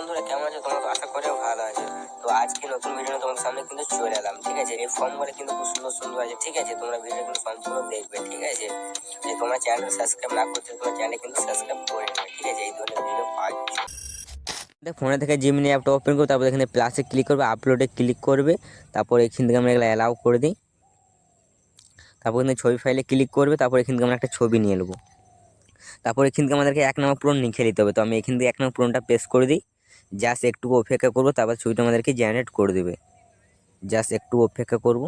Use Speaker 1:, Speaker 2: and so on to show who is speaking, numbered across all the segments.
Speaker 1: বন্ধুরা কেমন আছে? তোমরা তো আশা করেও ভালো আছে। তো আজকে নতুন ভিডিও তোমাদের সামনে কিন্তু চলে এলাম, ঠিক আছে? এই ফর্মগুলো কিন্তু খুব সুন্দর সুন্দর আছে, ঠিক আছে? তোমরা ভিডিও কিন্তু সম্পূর্ণ দেখবে, ঠিক আছে? যে তোমরা চ্যানেল সাবস্ক্রাইব না করছো, তোমার চ্যানেল কিন্তু সাবস্ক্রাইব করে নেবে, ঠিক আছে? এই ধরনের ভিডিও পাওয়ার জন্য ফোনে থেকে জিমিনি অ্যাপটা ওপেন করবে, তারপর এখানে প্লাসে ক্লিক করবে, আপলোডে ক্লিক করবে, তারপর এখান থেকে আমরা এগুলো অ্যালাউ করে দিই। তারপর এখানে ছবি ফাইলে ক্লিক করবে, তারপর এখান থেকে আমরা একটা ছবি নিয়ে নেবো। তারপর এখান থেকে আমাদেরকে 1 নম্বর পূরণ লিখে দিতে হবে। তো আমি এখান থেকে 1 নম্বর পূরণটা পেস্ট করে দিই। জাস্ট একটু অপেক্ষা করবো, তারপর ছবিটা আমাদেরকে জেনারেট করে দেবে। জাস্ট একটু অপেক্ষা করব।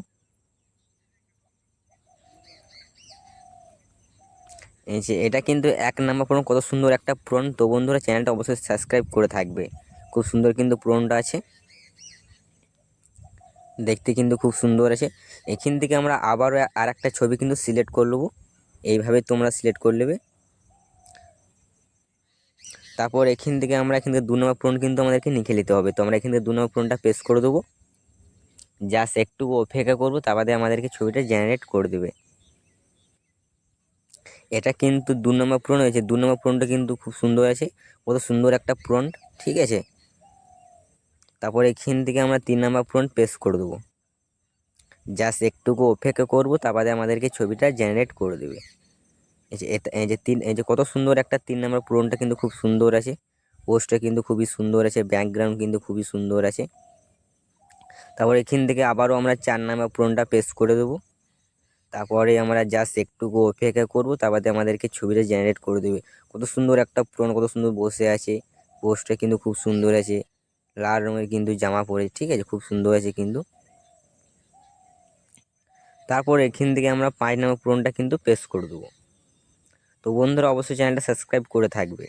Speaker 1: এই যে এটা কিন্তু 1 নম্বর পূরণ, কত সুন্দর একটা পূরণ। তো বন্ধুরা চ্যানেলটা অবশ্যই সাবস্ক্রাইব করে থাকবে। খুব সুন্দর কিন্তু পূরণটা আছে, দেখতে কিন্তু খুব সুন্দর আছে। এখান থেকে আমরা আবারও আরেকটা ছবি কিন্তু সিলেক্ট করে নেবো। এইভাবে তোমরা সিলেক্ট করে নেবে। তারপর এখান থেকে 2 নম্বর পূরণ কিন্তু আমাদেরকে লিখে নিতে হবে। তো আমরা এখান থেকে 2 নম্বর পূরণটা পেস্ট করে দেবো। জাস্ট একটু অপেক্ষা করবো, তার বাদে আমাদেরকে ছবিটা জেনারেট করে দেবে। এটা কিন্তু 2 নম্বর পূরণ হয়েছে। 2 নম্বর পূরণটা কিন্তু খুব সুন্দর আছে, কত সুন্দর একটা পূরণ, ঠিক আছে? তারপর এখান থেকে আমরা 3 নম্বর পূরণ পেস্ট করে দেবো। জাস্ট একটুকু অপেক্ষা করবো, তার বাদে আমাদেরকে ছবিটা জেনারেট করে দেবে। এই যে কত সুন্দর একটা 3 নম্বর পূরণটা কিন্তু খুব সুন্দর আছে। পোস্টটা কিন্তু খুবই সুন্দর আছে, ব্যাকগ্রাউন্ড কিন্তু খুবই সুন্দর আছে। তারপর এখান থেকে আবারও আমরা 4 নম্বর পূরণটা পেস্ট করে দেবো। তারপরে আমরা জাস্ট একটুকু অপেক্ষা করবো, তার বাদে আমাদেরকে ছবিটা জেনারেট করে দেবে। কত সুন্দর একটা পূরণ, কত সুন্দর বসে আছে। পোস্টটা কিন্তু খুব সুন্দর আছে, লাল রঙের কিন্তু জামা পরে, ঠিক আছে? খুব সুন্দর আছে কিন্তু। তারপর এখান থেকে আমরা 5 নম্বর পূরণটা কিন্তু পেস্ট করে দেবো। তো বন্ধুরা অবশ্যই চ্যানেলটা সাবস্ক্রাইব করে থাকবে।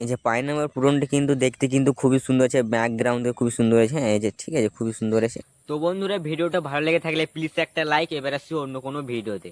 Speaker 1: এই যে 5 নম্বর পূরণটি কিন্তু দেখতে কিন্তু খুবই সুন্দর আছে, ব্যাকগ্রাউন্ডে খুবই সুন্দর আছে। হ্যাঁ এই যে, ঠিক আছে, খুবই সুন্দর আছে। তো বন্ধুরা ভিডিওটা ভালো লেগে থাকলে প্লিজ একটা লাইক। এবার আসছি অন্য কোনো ভিডিওতে।